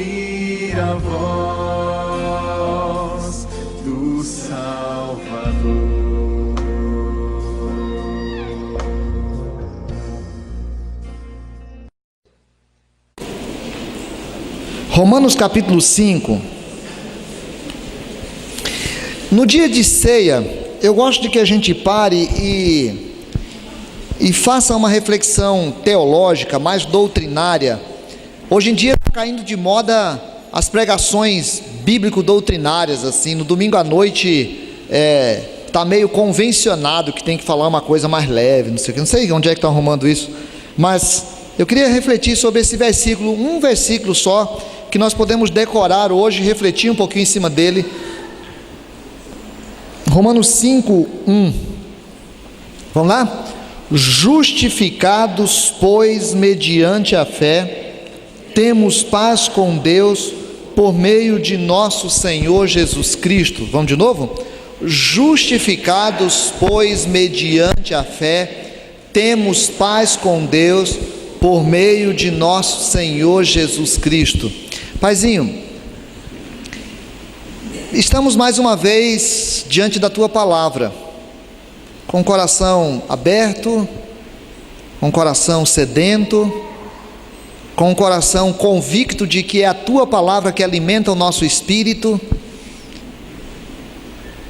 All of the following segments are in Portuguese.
ouvir a voz do Salvador. Romanos capítulo 5. No dia de ceia, eu gosto de que a gente pare e faça uma reflexão teológica, mais doutrinária. Hoje em dia está caindo de moda as pregações bíblico-doutrinárias, assim, no domingo à noite está meio convencionado que tem que falar uma coisa mais leve, não sei onde é que estão arrumando isso, mas eu queria refletir sobre esse versículo, um versículo só, que nós podemos decorar hoje, refletir um pouquinho em cima dele. Romanos 5, 1. Vamos lá? Justificados, pois, mediante a fé, temos paz com Deus por meio de nosso Senhor Jesus Cristo. Vamos de novo? Justificados, pois, mediante a fé, temos paz com Deus por meio de nosso Senhor Jesus Cristo. Paizinho, estamos mais uma vez diante da Tua Palavra, com o coração aberto, com o coração sedento, com o coração convicto de que é a Tua Palavra que alimenta o nosso espírito,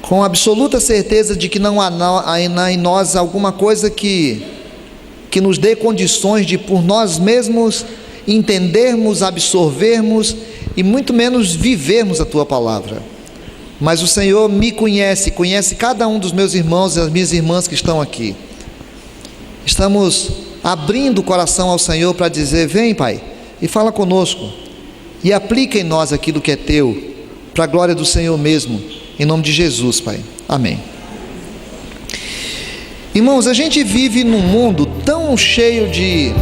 com absoluta certeza de que não há em nós alguma coisa que nos dê condições de por nós mesmos entendermos, absorvermos e muito menos vivermos a Tua Palavra. Mas o Senhor me conhece cada um dos meus irmãos e as minhas irmãs que estão aqui. Estamos abrindo o coração ao Senhor para dizer: vem, Pai, e fala conosco, e aplica em nós aquilo que é Teu, para a glória do Senhor mesmo, em nome de Jesus, Pai, amém. Irmãos, a gente vive num mundo tão cheio de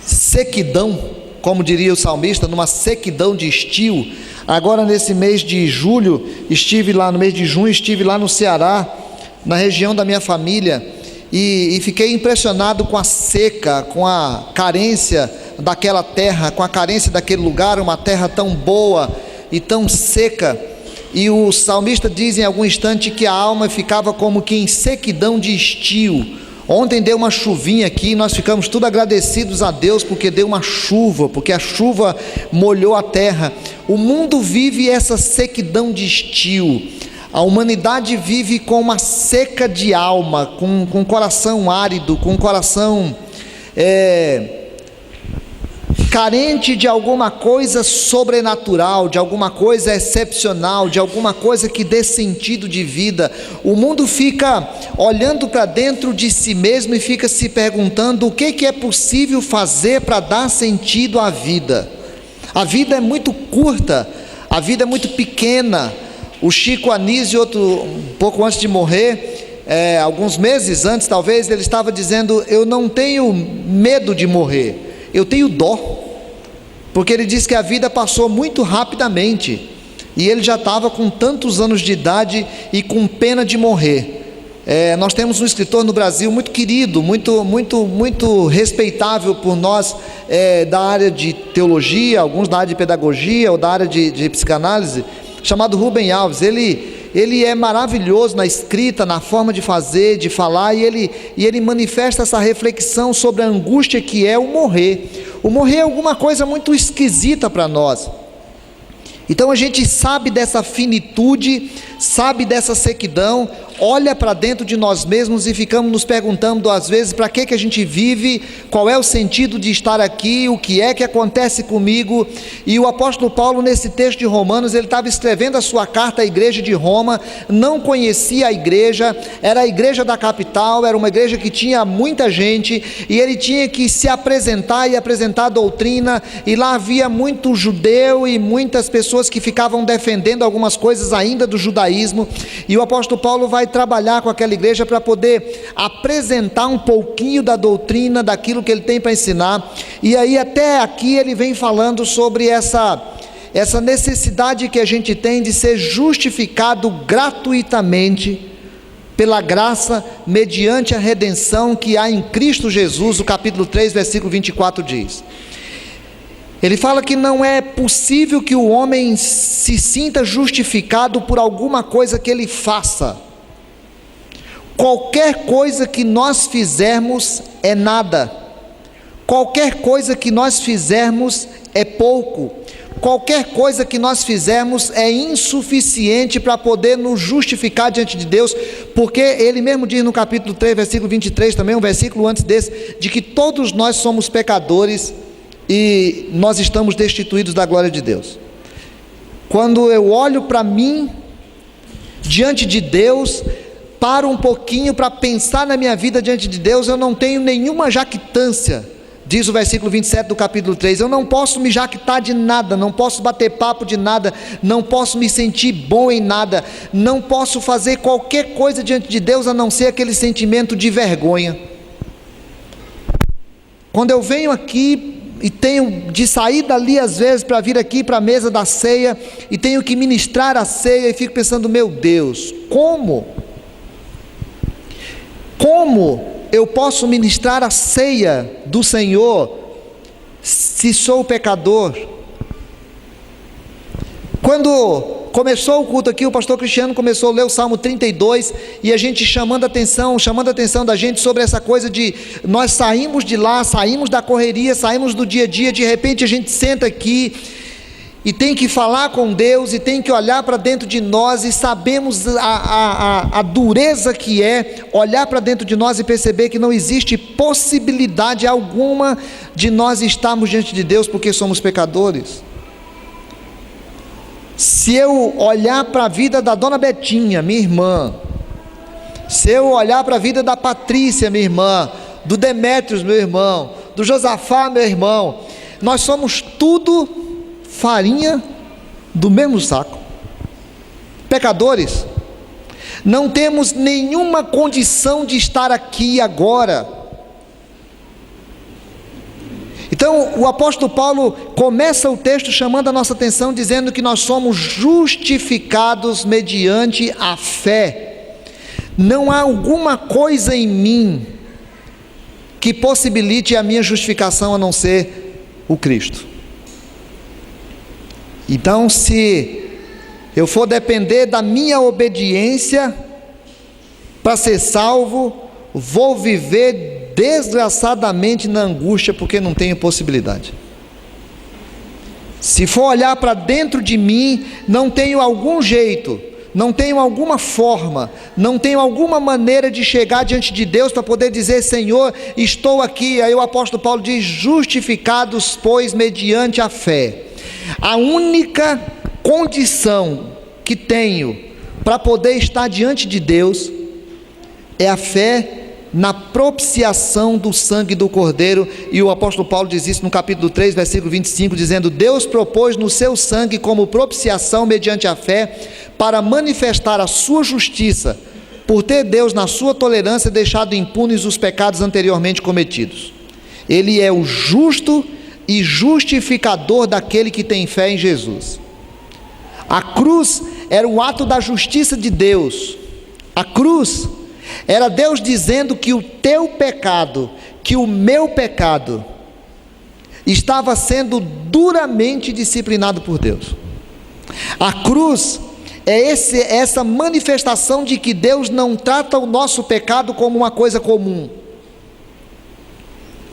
sequidão, como diria o salmista, numa sequidão de estio. Agora nesse mês de julho, no mês de junho, estive lá no Ceará, na região da minha família, e fiquei impressionado com a seca, com a carência daquela terra, com a carência daquele lugar, uma terra tão boa e tão seca. E o salmista diz em algum instante que a alma ficava como que em sequidão de estio. Ontem deu uma chuvinha aqui, nós ficamos tudo agradecidos a Deus porque deu uma chuva, porque a chuva molhou a terra. O mundo vive essa sequidão de estio. A humanidade vive com uma seca de alma, com um coração árido, com um coração carente de alguma coisa sobrenatural, de alguma coisa excepcional, de alguma coisa que dê sentido de vida. O mundo fica olhando para dentro de si mesmo e fica se perguntando o que é possível fazer para dar sentido à vida. A vida é muito curta, a vida é muito pequena. O Chico Anísio, um pouco antes de morrer, alguns meses antes talvez, ele estava dizendo: eu não tenho medo de morrer, eu tenho dó, porque ele diz que a vida passou muito rapidamente, e ele já estava com tantos anos de idade e com pena de morrer. Nós temos um escritor no Brasil muito querido, muito respeitável por nós, da área de teologia, alguns da área de pedagogia ou da área de psicanálise, chamado Rubem Alves. Ele é maravilhoso na escrita, na forma de fazer, de falar, e ele manifesta essa reflexão sobre a angústia que é o morrer. O morrer é alguma coisa muito esquisita para nós. Então a gente sabe dessa finitude, sabe dessa sequidão, olha para dentro de nós mesmos e ficamos nos perguntando às vezes: para que a gente vive, qual é o sentido de estar aqui, o que é que acontece comigo? E o apóstolo Paulo, nesse texto de Romanos, ele estava escrevendo a sua carta à igreja de Roma, não conhecia a igreja, era a igreja da capital, era uma igreja que tinha muita gente, e ele tinha que se apresentar e apresentar a doutrina, e lá havia muito judeu e muitas pessoas que ficavam defendendo algumas coisas ainda do judaísmo, e o apóstolo Paulo vai trabalhar com aquela igreja para poder apresentar um pouquinho da doutrina, daquilo que ele tem para ensinar. E aí até aqui ele vem falando sobre essa necessidade que a gente tem de ser justificado gratuitamente pela graça, mediante a redenção que há em Cristo Jesus. O capítulo 3, versículo 24 diz: Ele fala que não é possível que o homem se sinta justificado por alguma coisa que ele faça. Qualquer coisa que nós fizermos é nada. Qualquer coisa que nós fizermos é pouco. Qualquer coisa que nós fizermos é insuficiente para poder nos justificar diante de Deus, porque ele mesmo diz no capítulo 3, versículo 23, também um versículo antes desse, de que todos nós somos pecadores e nós estamos destituídos da glória de Deus. Quando eu olho para mim, diante de Deus, paro um pouquinho para pensar na minha vida diante de Deus, eu não tenho nenhuma jactância. Diz o versículo 27 do capítulo 3, eu não posso me jactar de nada, não posso bater papo de nada, não posso me sentir bom em nada, não posso fazer qualquer coisa diante de Deus a não ser aquele sentimento de vergonha. Quando eu venho aqui e tenho de sair dali às vezes para vir aqui para a mesa da ceia e tenho que ministrar a ceia e fico pensando, meu Deus, como eu posso ministrar a ceia do Senhor se sou pecador? Quando começou o culto aqui, o pastor Cristiano começou a ler o Salmo 32, e a gente chamando a atenção da gente sobre essa coisa de nós saímos de lá, saímos da correria, saímos do dia a dia, de repente a gente senta aqui e tem que falar com Deus, e tem que olhar para dentro de nós, e sabemos a dureza que é olhar para dentro de nós e perceber que não existe possibilidade alguma de nós estarmos diante de Deus, porque somos pecadores. Se eu olhar para a vida da dona Betinha, minha irmã, se eu olhar para a vida da Patrícia, minha irmã, do Demétrios, meu irmão, do Josafá, meu irmão, nós somos tudo farinha do mesmo saco, pecadores, não temos nenhuma condição de estar aqui agora. Então o apóstolo Paulo começa o texto chamando a nossa atenção, dizendo que nós somos justificados mediante a fé. Não há alguma coisa em mim que possibilite a minha justificação a não ser o Cristo. Então, se eu for depender da minha obediência para ser salvo, vou viver desgraçadamente na angústia, porque não tenho possibilidade. Se for olhar para dentro de mim, não tenho algum jeito, não tenho alguma forma, não tenho alguma maneira de chegar diante de Deus para poder dizer, Senhor, estou aqui. Aí o apóstolo Paulo diz, justificados, pois, mediante a fé. A única condição que tenho para poder estar diante de Deus é a fé na propiciação do sangue do Cordeiro, e o apóstolo Paulo diz isso no capítulo 3, versículo 25, dizendo, Deus propôs no seu sangue como propiciação mediante a fé, para manifestar a sua justiça, por ter Deus na sua tolerância deixado impunes os pecados anteriormente cometidos. Ele é o justo e justificador daquele que tem fé em Jesus. A cruz era o ato da justiça de Deus. A cruz era Deus dizendo que o teu pecado, que o meu pecado, estava sendo duramente disciplinado por Deus. A cruz é essa manifestação de que Deus não trata o nosso pecado como uma coisa comum.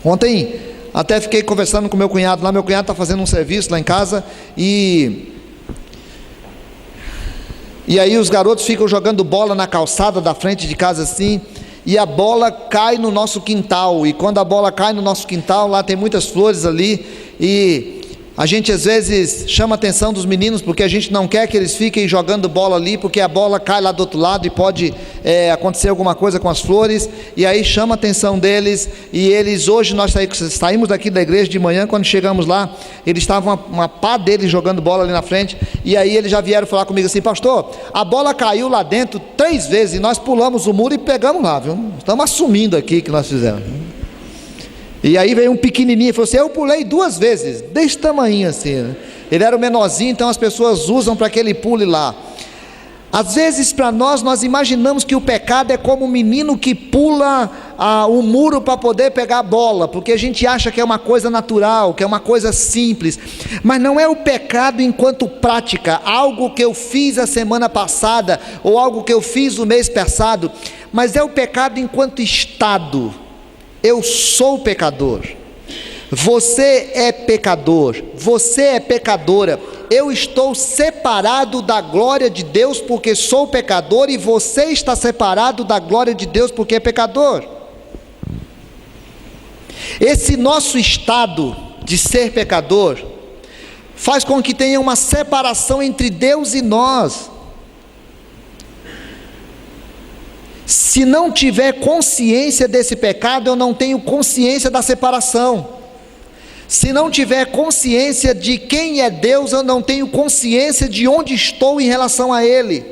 Ontem até fiquei conversando com meu cunhado lá, meu cunhado está fazendo um serviço lá em casa, e aí os garotos ficam jogando bola na calçada da frente de casa assim, e a bola cai no nosso quintal, e quando a bola cai no nosso quintal, lá tem muitas flores ali, e a gente às vezes chama a atenção dos meninos, porque a gente não quer que eles fiquem jogando bola ali, porque a bola cai lá do outro lado e pode acontecer alguma coisa com as flores, e aí chama a atenção deles, e eles, hoje nós saímos daqui da igreja de manhã, quando chegamos lá, eles estavam uma pá deles jogando bola ali na frente, e aí eles já vieram falar comigo assim, pastor, a bola caiu lá dentro 3 vezes, e nós pulamos o muro e pegamos lá, viu? Estamos assumindo aqui que nós fizemos. E aí veio um pequenininho e falou assim, eu pulei 2 vezes, desse tamanho assim, né? Ele era o menorzinho, então as pessoas usam para que ele pule lá. Às vezes para nós imaginamos que o pecado é como um menino que pula o muro para poder pegar a bola, porque a gente acha que é uma coisa natural, que é uma coisa simples, mas não é o pecado enquanto prática, algo que eu fiz a semana passada, ou algo que eu fiz o mês passado, mas é o pecado enquanto estado. Eu sou pecador, você é pecador, você é pecadora. Eu estou separado da glória de Deus porque sou pecador, e você está separado da glória de Deus porque é pecador. Esse nosso estado de ser pecador faz com que tenha uma separação entre Deus e nós. Se não tiver consciência desse pecado, eu não tenho consciência da separação. Se não tiver consciência de quem é Deus, eu não tenho consciência de onde estou em relação a Ele.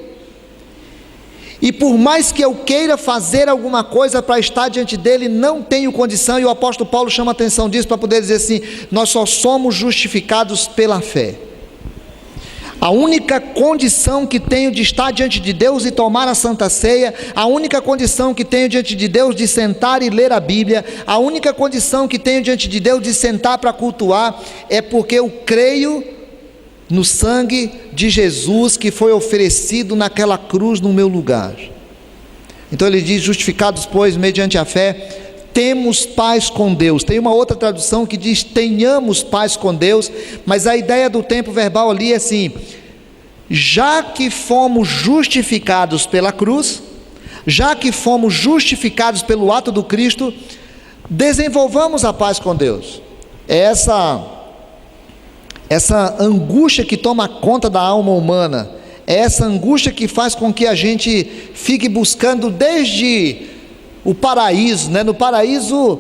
E por mais que eu queira fazer alguma coisa para estar diante dEle, não tenho condição, e o apóstolo Paulo chama a atenção disso para poder dizer assim: nós só somos justificados pela fé. A única condição que tenho de estar diante de Deus e tomar a Santa Ceia, a única condição que tenho diante de Deus de sentar e ler a Bíblia, a única condição que tenho diante de Deus de sentar para cultuar, é porque eu creio no sangue de Jesus que foi oferecido naquela cruz no meu lugar. Então ele diz: justificados, pois, mediante a fé, temos paz com Deus. Tem uma outra tradução que diz tenhamos paz com Deus, mas a ideia do tempo verbal ali é assim: já que fomos justificados pela cruz, já que fomos justificados pelo ato do Cristo, desenvolvamos a paz com Deus. Essa angústia que toma conta da alma humana, é essa angústia que faz com que a gente fique buscando desde o paraíso, né? No paraíso,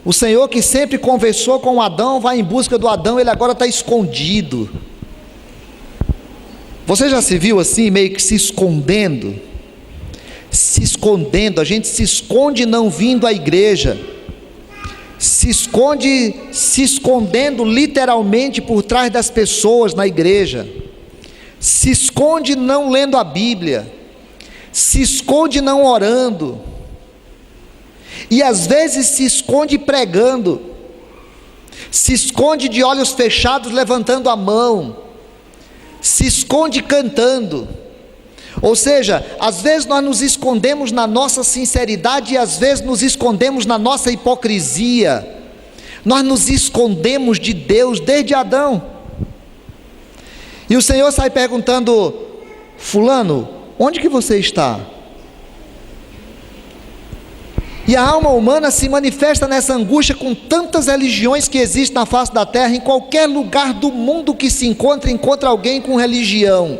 o Senhor que sempre conversou com Adão, vai em busca do Adão, ele agora está escondido. Você já se viu assim, meio que se escondendo? Se escondendo, a gente se esconde não vindo à igreja, se escondendo literalmente por trás das pessoas na igreja, se esconde não lendo a Bíblia, se esconde não orando, e às vezes se esconde pregando, se esconde de olhos fechados levantando a mão, se esconde cantando. Ou seja, às vezes nós nos escondemos na nossa sinceridade, e às vezes nos escondemos na nossa hipocrisia. Nós nos escondemos de Deus desde Adão, e o Senhor sai perguntando: fulano, onde que você está? E a alma humana se manifesta nessa angústia com tantas religiões que existem na face da terra. Em qualquer lugar do mundo que se encontra alguém com religião.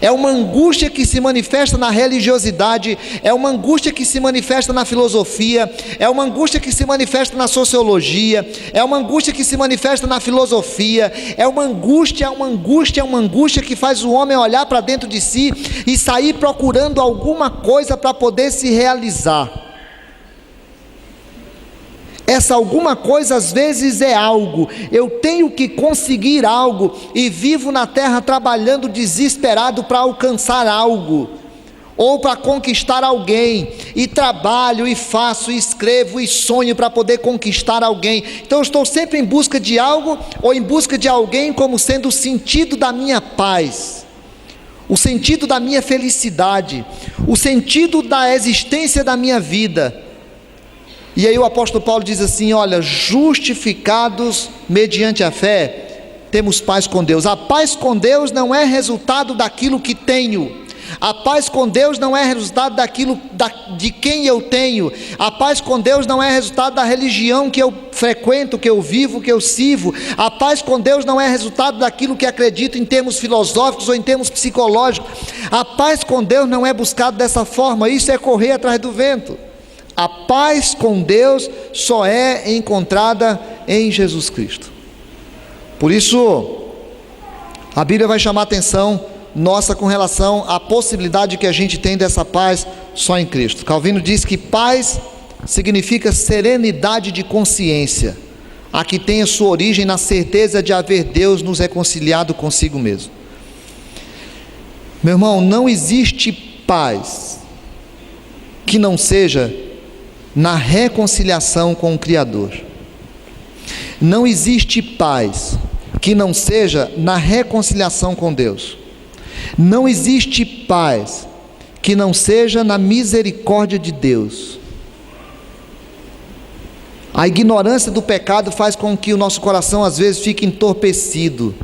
É uma angústia que se manifesta na religiosidade, é uma angústia que se manifesta na filosofia, é uma angústia que se manifesta na sociologia, é uma angústia que se manifesta na filosofia, é uma angústia que faz o homem olhar para dentro de si e sair procurando alguma coisa para poder se realizar. Essa alguma coisa às vezes é algo, eu tenho que conseguir algo, e vivo na terra trabalhando desesperado para alcançar algo, ou para conquistar alguém, e trabalho, e faço, e escrevo, e sonho para poder conquistar alguém. Então eu estou sempre em busca de algo, ou em busca de alguém como sendo o sentido da minha paz, o sentido da minha felicidade, o sentido da existência da minha vida. E aí o apóstolo Paulo diz assim: olha, justificados mediante a fé, temos paz com Deus. A paz com Deus não é resultado daquilo que tenho, a paz com Deus não é resultado de quem eu tenho, a paz com Deus não é resultado da religião que eu frequento, que eu vivo, que eu sirvo. A paz com Deus não é resultado daquilo que acredito em termos filosóficos ou em termos psicológicos. A paz com Deus não é buscado dessa forma, isso é correr atrás do vento. A paz com Deus só é encontrada em Jesus Cristo. Por isso, a Bíblia vai chamar a atenção nossa com relação à possibilidade que a gente tem dessa paz só em Cristo. Calvino diz que paz significa serenidade de consciência, a que tem a sua origem na certeza de haver Deus nos reconciliado consigo mesmo. Meu irmão, não existe paz que não seja na reconciliação com o Criador. Não existe paz que não seja na reconciliação com Deus. Não existe paz que não seja na misericórdia de Deus. A ignorância do pecado faz com que o nosso coração às vezes fique entorpecido.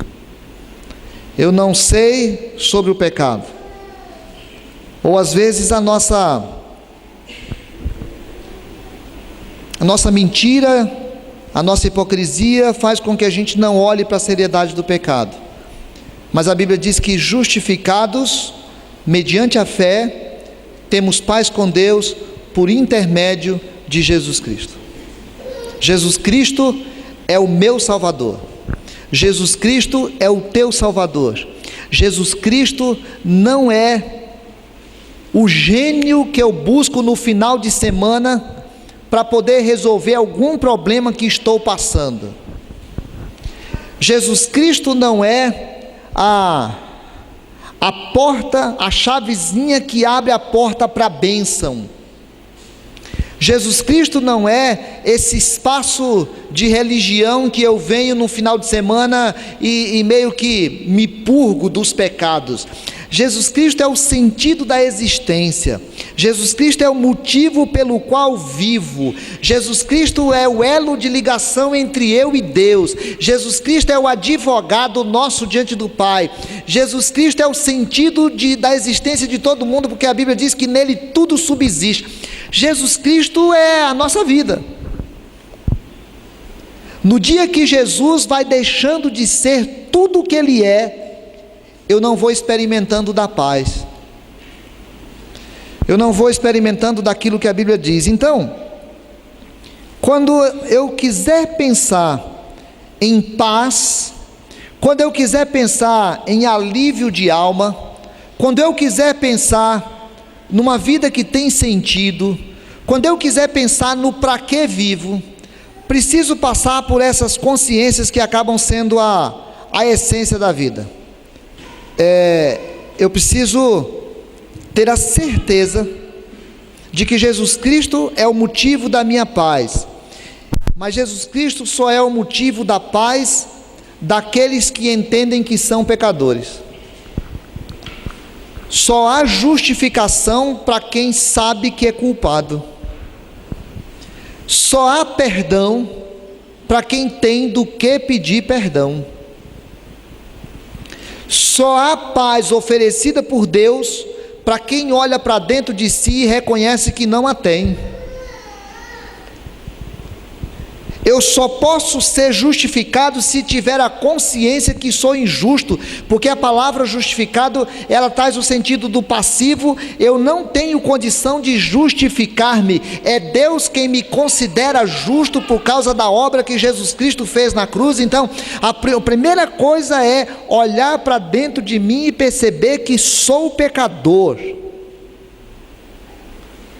Eu não sei sobre o pecado. Ou às vezes a nossa mentira, a nossa hipocrisia faz com que a gente não olhe para a seriedade do pecado. Mas a Bíblia diz que justificados mediante a fé, temos paz com Deus por intermédio de Jesus Cristo. Jesus Cristo é o meu Salvador. Jesus Cristo é o teu Salvador. Jesus Cristo não é o gênio que eu busco no final de semana para poder resolver algum problema que estou passando. Jesus Cristo não é a porta, a chavezinha que abre a porta para a bênção. Jesus Cristo não é esse espaço de religião que eu venho no final de semana e meio que me purgo dos pecados. Jesus Cristo é o sentido da existência. Jesus Cristo é o motivo pelo qual vivo. Jesus Cristo é o elo de ligação entre eu e Deus. Jesus Cristo é o advogado nosso diante do Pai. Jesus Cristo é o sentido da existência de todo mundo, porque a Bíblia diz que nele tudo subsiste. Jesus Cristo é a nossa vida. No dia que Jesus vai deixando de ser tudo o que Ele é, eu não vou experimentando da paz, eu não vou experimentando daquilo que a Bíblia diz. Então, quando eu quiser pensar em paz, quando eu quiser pensar em alívio de alma, quando eu quiser pensar numa vida que tem sentido, quando eu quiser pensar no para que vivo, preciso passar por essas consciências que acabam sendo a essência da vida. Eu preciso ter a certeza de que Jesus Cristo é o motivo da minha paz, mas Jesus Cristo só é o motivo da paz daqueles que entendem que são pecadores. Só há justificação para quem sabe que é culpado. Só há perdão para quem tem do que pedir perdão. Só há paz oferecida por Deus para quem olha para dentro de si e reconhece que não a tem. Eu só posso ser justificado se tiver a consciência que sou injusto, porque a palavra justificado, ela traz o sentido do passivo. Eu não tenho condição de justificar-me, é Deus quem me considera justo por causa da obra que Jesus Cristo fez na cruz. Então, a primeira coisa é olhar para dentro de mim e perceber que sou pecador.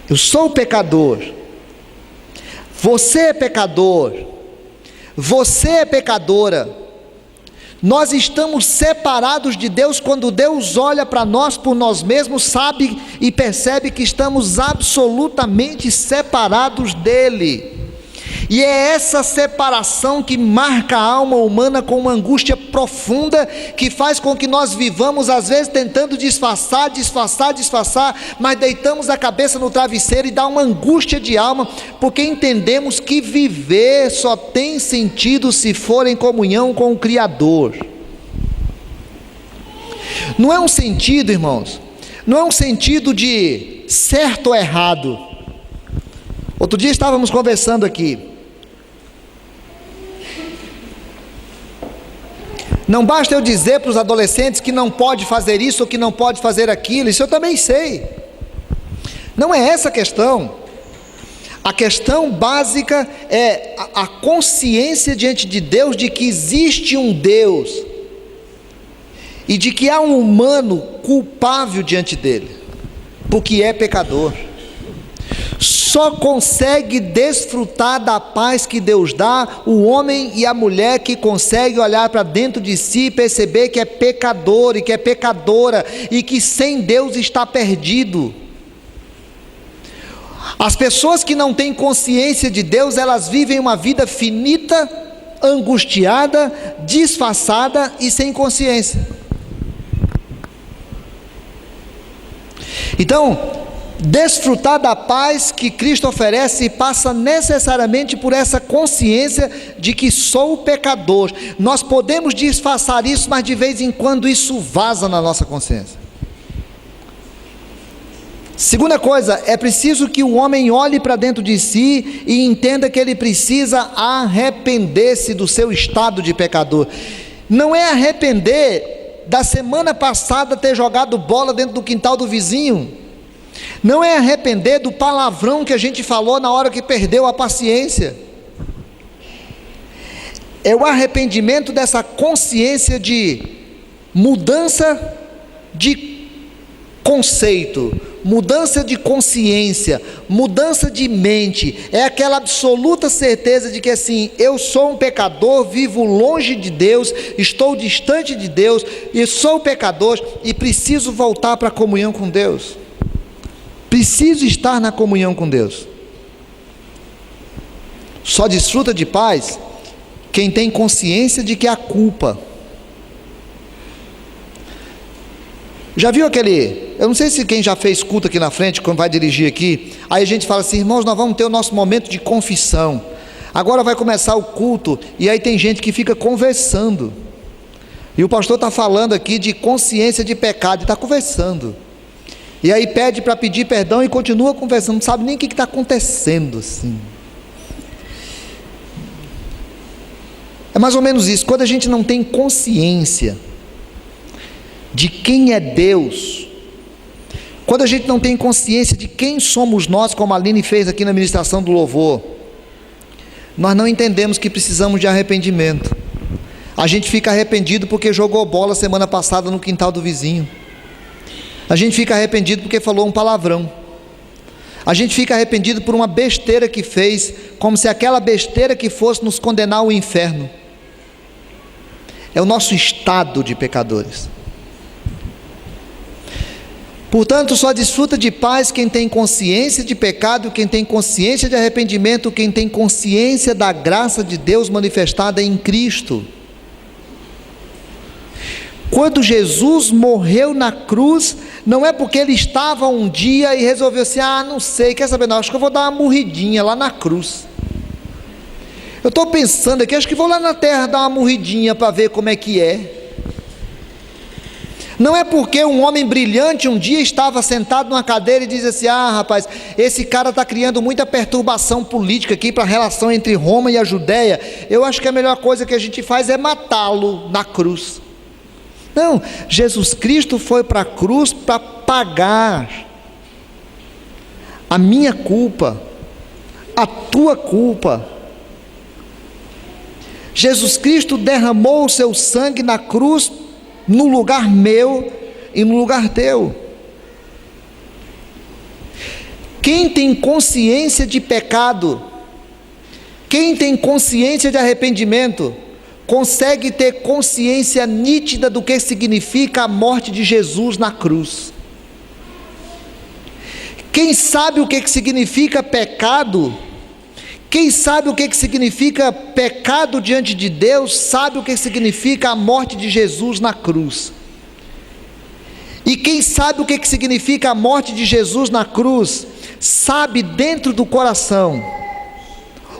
Eu sou pecador. Você é pecador, você é pecadora. Nós estamos separados de Deus. Quando Deus olha para nós por nós mesmos, sabe e percebe que estamos absolutamente separados dele. E é essa separação que marca a alma humana com uma angústia profunda, que faz com que nós vivamos às vezes tentando disfarçar, mas deitamos a cabeça no travesseiro e dá uma angústia de alma, porque entendemos que viver só tem sentido se for em comunhão com o Criador. Não é um sentido, irmãos, não é um sentido de certo ou errado. Outro dia estávamos conversando aqui. Não basta eu dizer para os adolescentes que não pode fazer isso ou que não pode fazer aquilo, isso eu também sei. Não é essa a questão. A questão básica é a consciência diante de Deus de que existe um Deus e de que há um humano culpável diante dele, porque é pecador. Só consegue desfrutar da paz que Deus dá o homem e a mulher que consegue olhar para dentro de si e perceber que é pecador e que é pecadora e que sem Deus está perdido. As pessoas que não têm consciência de Deus, elas vivem uma vida finita, angustiada, disfarçada e sem consciência. Então, desfrutar da paz que Cristo oferece passa necessariamente por essa consciência de que sou pecador. Nós podemos disfarçar isso, mas de vez em quando isso vaza na nossa consciência. Segunda coisa, é preciso que o homem olhe para dentro de si e entenda que ele precisa arrepender-se do seu estado de pecador. Não é arrepender da semana passada ter jogado bola dentro do quintal do vizinho. Não é arrepender do palavrão que a gente falou na hora que perdeu a paciência. É o arrependimento dessa consciência de mudança de conceito, mudança de consciência, mudança de mente. É aquela absoluta certeza de que assim, eu sou um pecador, vivo longe de Deus, estou distante de Deus, e sou pecador e preciso voltar para a comunhão com Deus. Preciso estar na comunhão com Deus. Só desfruta de paz quem tem consciência de que há culpa. Já viu aquele, eu não sei se quem já fez culto aqui na frente, quando vai dirigir aqui, aí a gente fala assim, irmãos, nós vamos ter o nosso momento de confissão, agora vai começar o culto, e aí tem gente que fica conversando, e o pastor está falando aqui de consciência de pecado, e está conversando, e aí pede para pedir perdão e continua conversando, não sabe nem o que está acontecendo assim. É mais ou menos isso, quando a gente não tem consciência de quem é Deus, quando a gente não tem consciência de quem somos nós, como a Aline fez aqui na ministração do louvor, nós não entendemos que precisamos de arrependimento. A gente fica arrependido porque jogou bola semana passada no quintal do vizinho, a gente fica arrependido porque falou um palavrão, a gente fica arrependido por uma besteira que fez, como se aquela besteira que fosse nos condenar ao inferno. É o nosso estado de pecadores. Portanto, só desfruta de paz quem tem consciência de pecado, quem tem consciência de arrependimento, quem tem consciência da graça de Deus manifestada em Cristo. Quando Jesus morreu na cruz, não é porque ele estava um dia e resolveu assim, não sei, quer saber não, acho que eu vou dar uma morridinha lá na cruz. Eu estou pensando aqui, acho que vou lá na terra dar uma morridinha para ver como é que é. Não é porque um homem brilhante um dia estava sentado numa cadeira e diz assim, rapaz, esse cara está criando muita perturbação política aqui para a relação entre Roma e a Judéia, eu acho que a melhor coisa que a gente faz é matá-lo na cruz. Não, Jesus Cristo foi para a cruz para pagar a minha culpa, a tua culpa. Jesus Cristo derramou o seu sangue na cruz, no lugar meu e no lugar teu. Quem tem consciência de pecado, quem tem consciência de arrependimento, consegue ter consciência nítida do que significa a morte de Jesus na cruz. Quem sabe o que significa pecado, quem sabe o que significa pecado diante de Deus, sabe o que significa a morte de Jesus na cruz. E quem sabe o que significa a morte de Jesus na cruz, sabe dentro do coração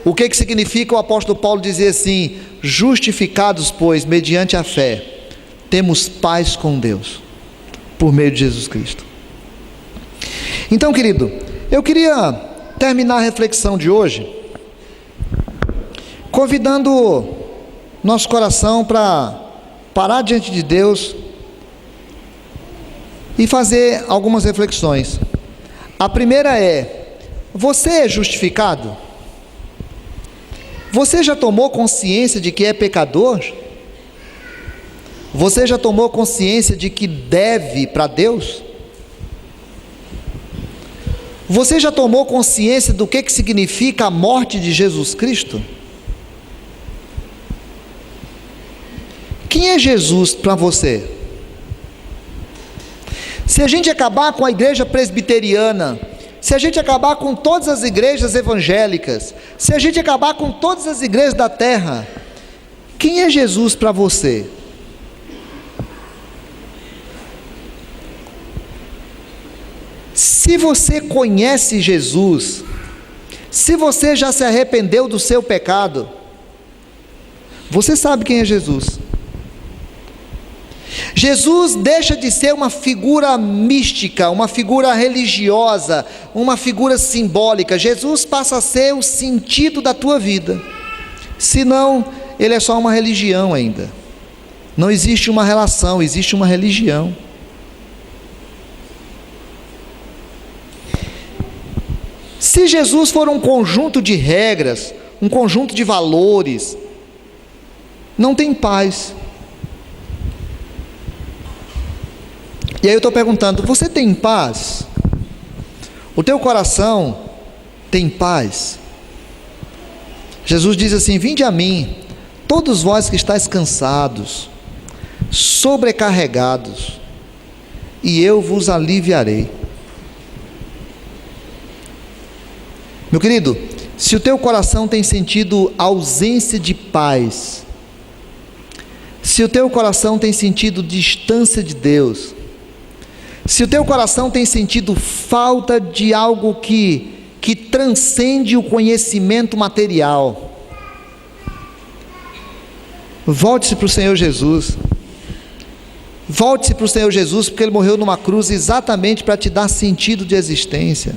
o que significa o apóstolo Paulo dizer assim, justificados pois mediante a fé, temos paz com Deus, por meio de Jesus Cristo. Então, querido, eu queria terminar a reflexão de hoje convidando nosso coração para parar diante de Deus e fazer algumas reflexões. A primeira é, você é justificado? Você já tomou consciência de que é pecador? Você já tomou consciência de que deve para Deus? Você já tomou consciência do que significa a morte de Jesus Cristo? Quem é Jesus para você? Se a gente acabar com a igreja presbiteriana, se a gente acabar com todas as igrejas evangélicas, se a gente acabar com todas as igrejas da terra, quem é Jesus para você? Se você conhece Jesus, se você já se arrependeu do seu pecado, você sabe quem é Jesus. Jesus deixa de ser uma figura mística, uma figura religiosa, uma figura simbólica. Jesus passa a ser o sentido da tua vida. Senão, ele é só uma religião ainda. Não existe uma relação, existe uma religião. Se Jesus for um conjunto de regras, um conjunto de valores, não tem paz. E aí eu estou perguntando, você tem paz? O teu coração tem paz? Jesus diz assim: vinde a mim, todos vós que estáis cansados, sobrecarregados, e eu vos aliviarei. Meu querido, se o teu coração tem sentido ausência de paz, se o teu coração tem sentido distância de Deus, se o teu coração tem sentido falta de algo que transcende o conhecimento material, volte-se para o Senhor Jesus. Volte-se para o Senhor Jesus, porque Ele morreu numa cruz exatamente para te dar sentido de existência.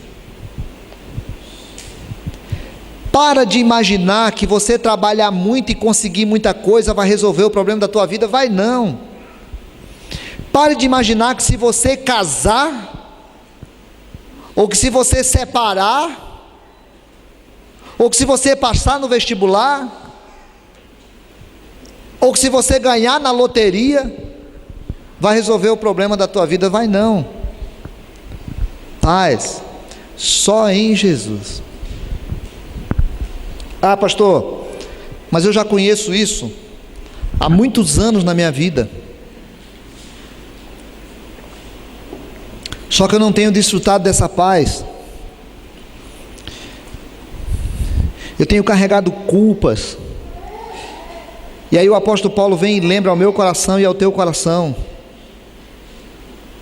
Para de imaginar que você trabalhar muito e conseguir muita coisa vai resolver o problema da tua vida. Vai não. Pare de imaginar que se você casar, ou que se você separar, ou que se você passar no vestibular, ou que se você ganhar na loteria, vai resolver o problema da tua vida. Vai não. Paz só em Jesus. Ah, pastor, mas eu já conheço isso há muitos anos na minha vida, só que eu não tenho desfrutado dessa paz. Eu tenho carregado culpas. E aí o apóstolo Paulo vem e lembra ao meu coração e ao teu coração: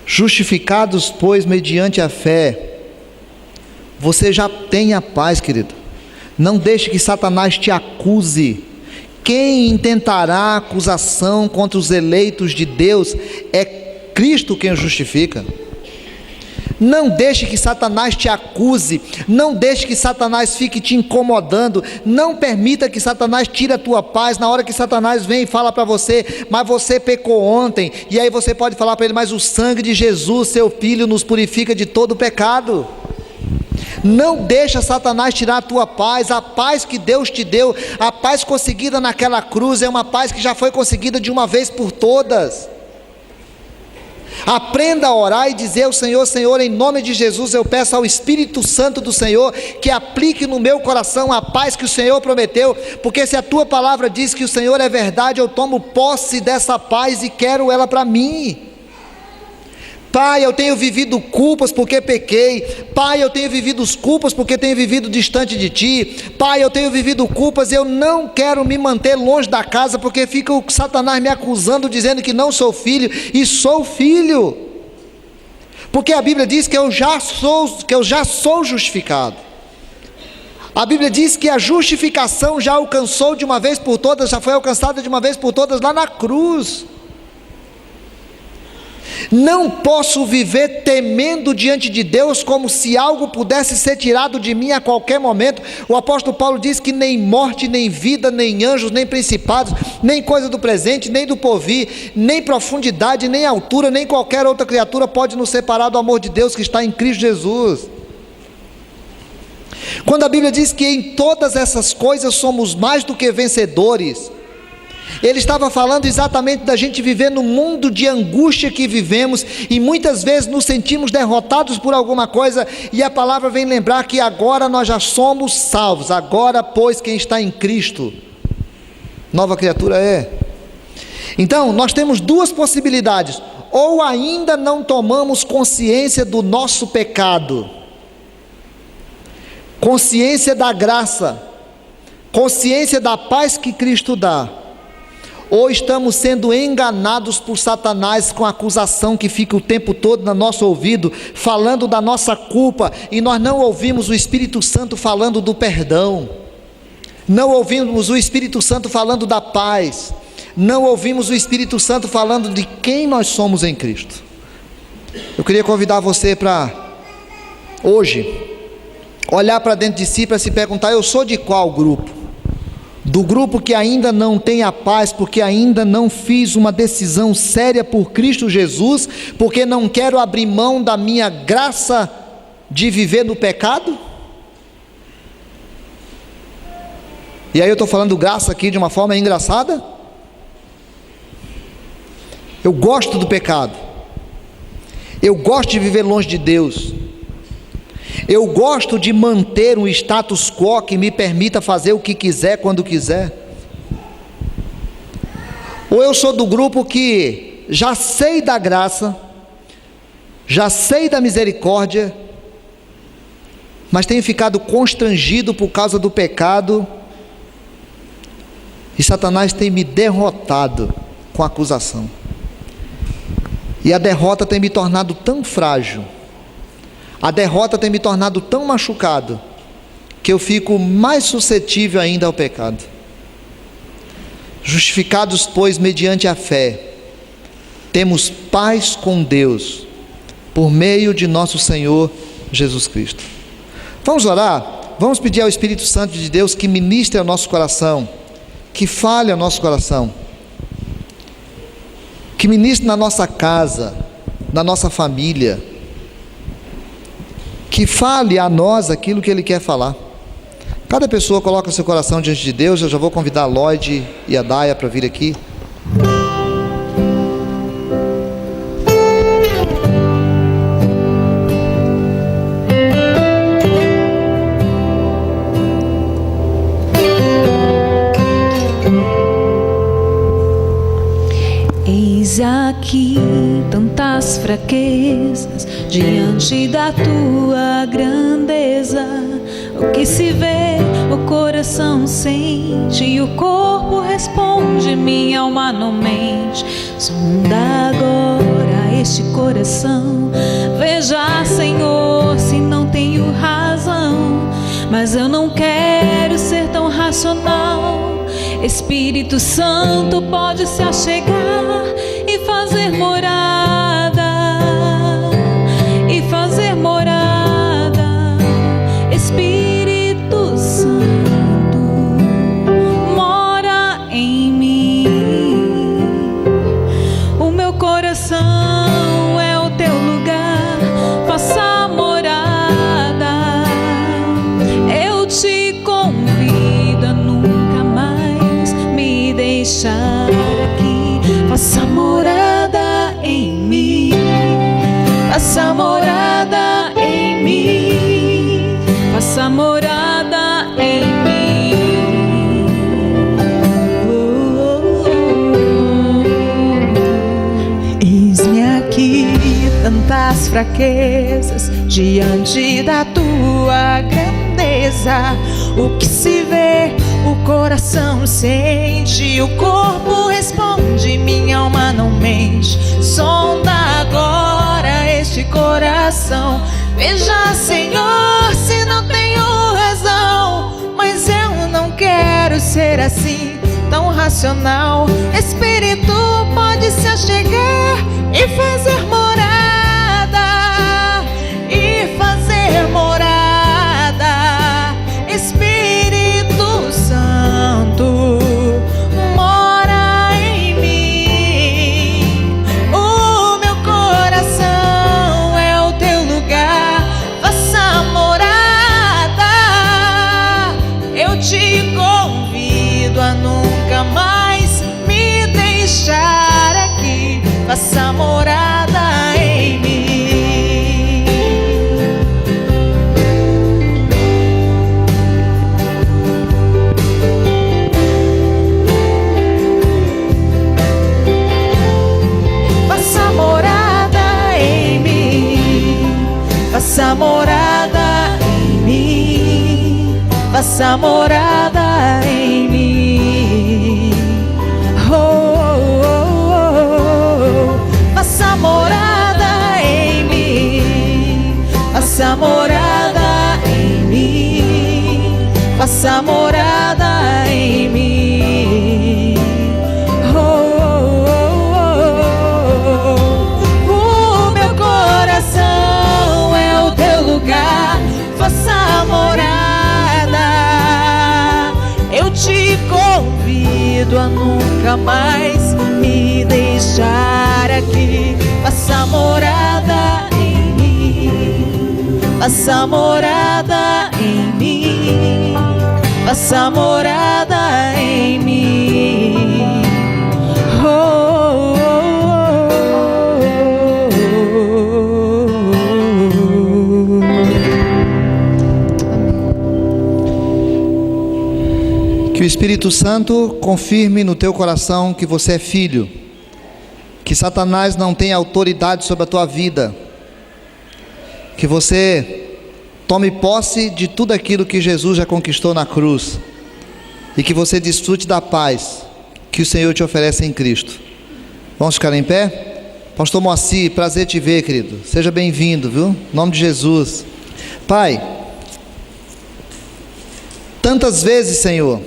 justificados, pois, mediante a fé, você já tem a paz, querido. Não deixe que Satanás te acuse. Quem intentará acusação contra os eleitos de Deus? É Cristo quem os justifica. Não deixe que Satanás te acuse, não deixe que Satanás fique te incomodando, não permita que Satanás tire a tua paz na hora que Satanás vem e fala para você: mas você pecou ontem. E aí você pode falar para ele: mas o sangue de Jesus, seu Filho, nos purifica de todo pecado. Não deixa Satanás tirar a tua paz. A paz que Deus te deu, a paz conseguida naquela cruz, é uma paz que já foi conseguida de uma vez por todas. Aprenda a orar e dizer ao Senhor: Senhor, em nome de Jesus, eu peço ao Espírito Santo do Senhor que aplique no meu coração a paz que o Senhor prometeu, porque se a tua palavra diz que o Senhor é verdade, eu tomo posse dessa paz e quero ela para mim. Pai, eu tenho vivido culpas porque pequei. Pai, eu tenho vivido culpas porque tenho vivido distante de Ti. Pai, eu tenho vivido culpas, eu não quero me manter longe da casa, porque fica o Satanás me acusando, dizendo que não sou filho, e sou filho, porque a Bíblia diz que eu já sou justificado. A Bíblia diz que a justificação já alcançou de uma vez por todas, já foi alcançada de uma vez por todas lá na cruz. Não posso viver temendo diante de Deus como se algo pudesse ser tirado de mim a qualquer momento. O apóstolo Paulo diz que nem morte, nem vida, nem anjos, nem principados, nem coisa do presente, nem do porvir, nem profundidade, nem altura, nem qualquer outra criatura pode nos separar do amor de Deus que está em Cristo Jesus. Quando a Bíblia diz que em todas essas coisas somos mais do que vencedores, Ele estava falando exatamente da gente viver no mundo de angústia que vivemos, e muitas vezes nos sentimos derrotados por alguma coisa, e a palavra vem lembrar que agora nós já somos salvos. Agora, pois, quem está em Cristo, nova criatura é. Então, nós temos duas possibilidades: ou ainda não tomamos consciência do nosso pecado, consciência da graça, consciência da paz que Cristo dá, ou estamos sendo enganados por Satanás com a acusação que fica o tempo todo no nosso ouvido, falando da nossa culpa, e nós não ouvimos o Espírito Santo falando do perdão, não ouvimos o Espírito Santo falando da paz, não ouvimos o Espírito Santo falando de quem nós somos em Cristo. Eu queria convidar você para hoje olhar para dentro de si, para se perguntar: eu sou de qual grupo? Do grupo que ainda não tem a paz, porque ainda não fiz uma decisão séria por Cristo Jesus, porque não quero abrir mão da minha graça de viver no pecado? E aí eu estou falando graça aqui de uma forma engraçada. Eu gosto do pecado, eu gosto de viver longe de Deus, eu gosto de manter um status quo que me permita fazer o que quiser, quando quiser. Ou eu sou do grupo que já sei da graça, já sei da misericórdia, mas tenho ficado constrangido por causa do pecado, e Satanás tem me derrotado com acusação, e a derrota tem me tornado tão frágil, a derrota tem me tornado tão machucado, que eu fico mais suscetível ainda ao pecado. Justificados, pois, mediante a fé, temos paz com Deus, por meio de nosso Senhor Jesus Cristo. Vamos orar? Vamos pedir ao Espírito Santo de Deus que ministre ao nosso coração, que fale ao nosso coração, que ministre na nossa casa, na nossa família, que fale a nós aquilo que Ele quer falar. Cada pessoa coloca seu coração diante de Deus. Eu já vou convidar a Lloyd e a Daya para vir aqui. Eis aqui tantas fraquezas diante da tua grandeza. O que se vê, o coração sente e o corpo responde, minha alma não mente. Sonda agora este coração, veja, Senhor, se não tenho razão, mas eu não quero ser tão racional. Espírito Santo pode se achegar e fazer morada, e fazer morada. Espírito Santo, mora em mim. O meu coração é o teu lugar, faça morada. Eu te convido a nunca mais me deixar aqui. Faça morada em mim, faça morada em mim, faça morada em mim. Eis-me aqui, tantas fraquezas diante da tua grandeza. O que se vê, o coração sente, o corpo responde, minha alma não mente. Sonda agora este coração, veja, Senhor, se não tenho razão, mas eu não quero ser assim, tão racional. Espírito pode se achegar e fazer morada, e fazer morada. Espírito Santo, mora em mim. O meu coração é o teu lugar, faça morada. Eu te convido a nunca mais me faça morada em mim. Faça morada em mim, faça morada em mim, faça morada em mim. Oh, oh, oh, oh. Faça morada em mim, faça morada em mim, faça morada em mim. Oh, oh, oh, oh. O meu coração é o teu lugar, faça morada. Eu te convido a nunca mais me deixar aqui. Faça morada em mim, faça morada em mim, faça morada em mim. Oh, oh, oh, oh. Que o Espírito Santo confirme no teu coração que você é filho, que Satanás não tem autoridade sobre a tua vida, que você tome posse de tudo aquilo que Jesus já conquistou na cruz, e que você desfrute da paz que o Senhor te oferece em Cristo. Vamos ficar em pé? Pastor Moacir, prazer te ver, querido, seja bem-vindo, viu? Em nome de Jesus. Pai, tantas vezes, Senhor,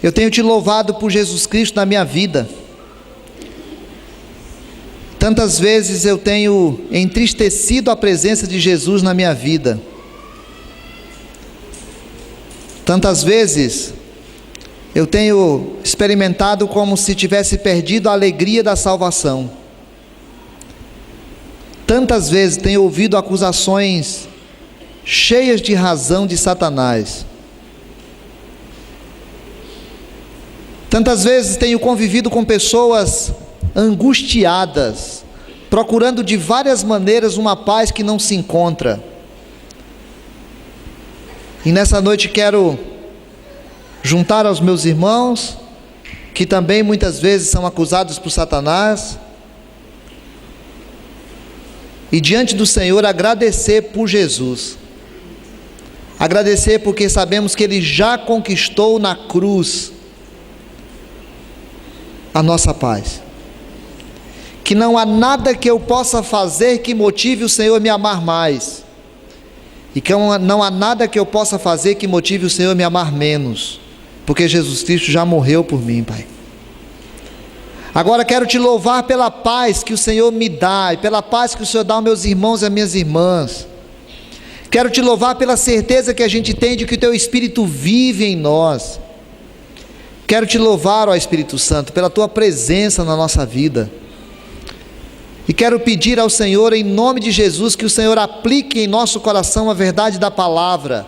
eu tenho te louvado por Jesus Cristo na minha vida. Tantas vezes eu tenho entristecido a presença de Jesus na minha vida. Tantas vezes eu tenho experimentado como se tivesse perdido a alegria da salvação. Tantas vezes tenho ouvido acusações cheias de razão de Satanás. Tantas vezes tenho convivido com pessoas angustiadas, procurando de várias maneiras uma paz que não se encontra. E nessa noite quero juntar aos meus irmãos, que também muitas vezes são acusados por Satanás, e diante do Senhor agradecer por Jesus. Agradecer porque sabemos que Ele já conquistou na cruz a nossa paz. Que não há nada que eu possa fazer que motive o Senhor a me amar mais. E que não há nada que eu possa fazer que motive o Senhor a me amar menos. Porque Jesus Cristo já morreu por mim, Pai. Agora quero te louvar pela paz que o Senhor me dá, e pela paz que o Senhor dá aos meus irmãos e às minhas irmãs. Quero te louvar pela certeza que a gente tem de que o Teu Espírito vive em nós. Quero te louvar, ó Espírito Santo, pela Tua presença na nossa vida. E quero pedir ao Senhor, em nome de Jesus, que o Senhor aplique em nosso coração a verdade da palavra.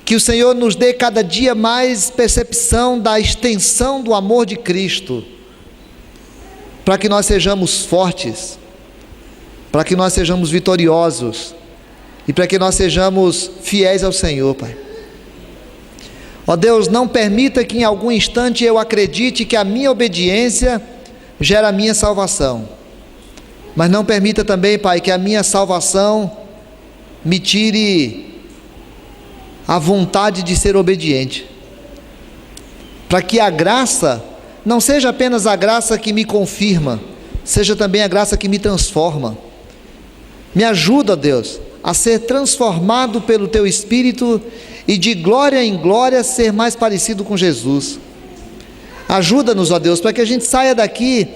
Que o Senhor nos dê cada dia mais percepção da extensão do amor de Cristo, para que nós sejamos fortes, para que nós sejamos vitoriosos, e para que nós sejamos fiéis ao Senhor, Pai. Ó Deus, não permita que em algum instante eu acredite que a minha obediência gera a minha salvação. Mas não permita também, Pai, que a minha salvação me tire a vontade de ser obediente. Para que a graça não seja apenas a graça que me confirma, seja também a graça que me transforma. Me ajuda, Deus, a ser transformado pelo Teu Espírito e de glória em glória ser mais parecido com Jesus. Ajuda-nos, ó Deus, para que a gente saia daqui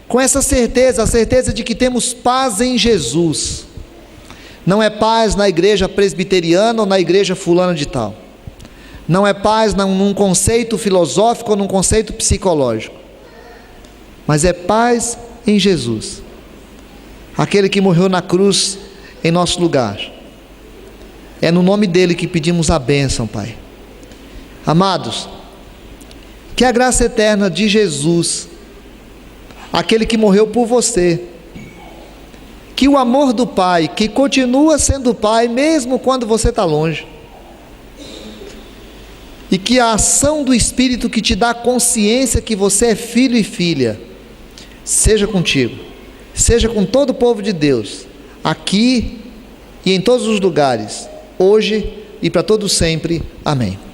com essa certeza, a certeza de que temos paz em Jesus. Não é paz na igreja presbiteriana ou na igreja fulana de tal. Não é paz num conceito filosófico ou num conceito psicológico. Mas é paz em Jesus, aquele que morreu na cruz em nosso lugar. É no nome dele que pedimos a bênção, Pai. Amados, que a graça eterna de Jesus, aquele que morreu por você. Que o amor do Pai, que continua sendo Pai mesmo quando você está longe, e que a ação do Espírito que te dá consciência que você é filho e filha, seja contigo, seja com todo o povo de Deus, aqui e em todos os lugares, hoje e para todo sempre. Amém.